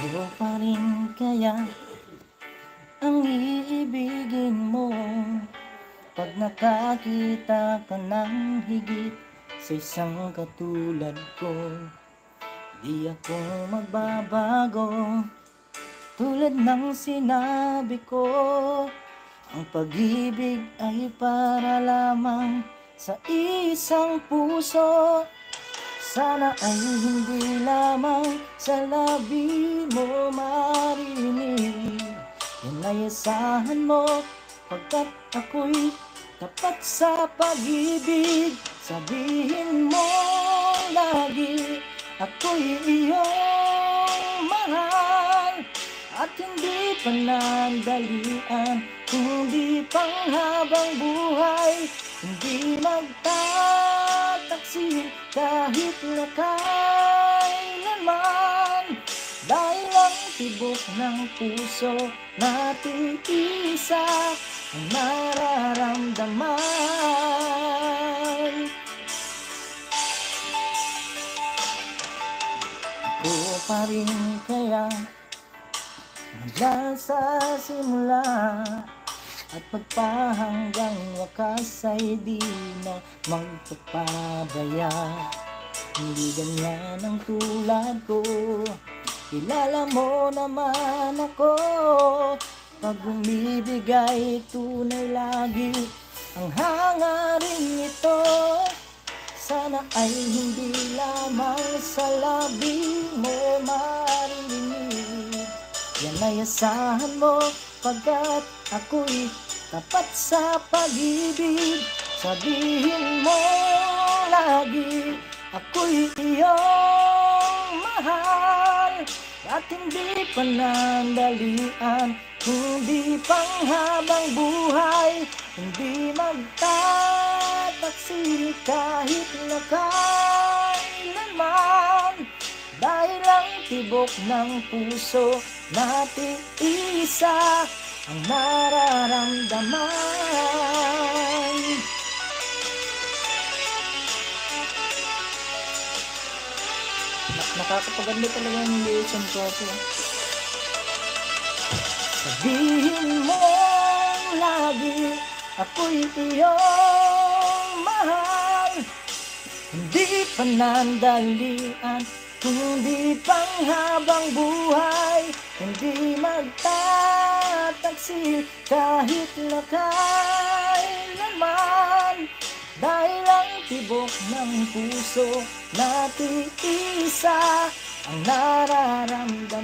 Sa'yo pa rin kaya ang iibigin mo pag nakakita ka ng higit sa isang katulad ko. Di ako magbabago, tulad ng sinabi ko. Ang pag-ibig ay para lamang sa isang puso. Sana ay hindi lamang sa labi mo marinig. Yan ay asahan mo, pagkat ako'y tapat sa pag-ibig. Sabihin mo lagi, ako'y iyong mahal. At hindi panandalian, hindi panghabang buhay, hindi magtataksil kahit na kailanman. Dahil ang tibok ng puso natin isa ang nararamdaman. Ako pa rin kaya mula sa simula at pagpahanggang wakas ay di na magpapabaya. Hindi ganyan ang tulad ko, kilala mo naman ako. Pag bumibigay tunay lagi ang hangarin ito. Sana ay hindi lamang sa labi mo marinig. Yan ay asahan mo, pagkat ako'y tapat sa pag-ibig. Sabihin mo lagi, ako'y iyong mahal. At hindi panandalian, hindi panghabang buhay, hindi magtataksil kahit na kailanman. Dahil ang tibok ng puso natin isa ang nararamdaman. Nakakapaganda talaga yung listen ko. Sabihin mo lagi, ako'y iyong mahal. Hindi panandalian, hindi panghabang buhay, hindi magtataksil kahit na kailanman. Dahil ang tibok ng puso natin isa ang nararamdaman.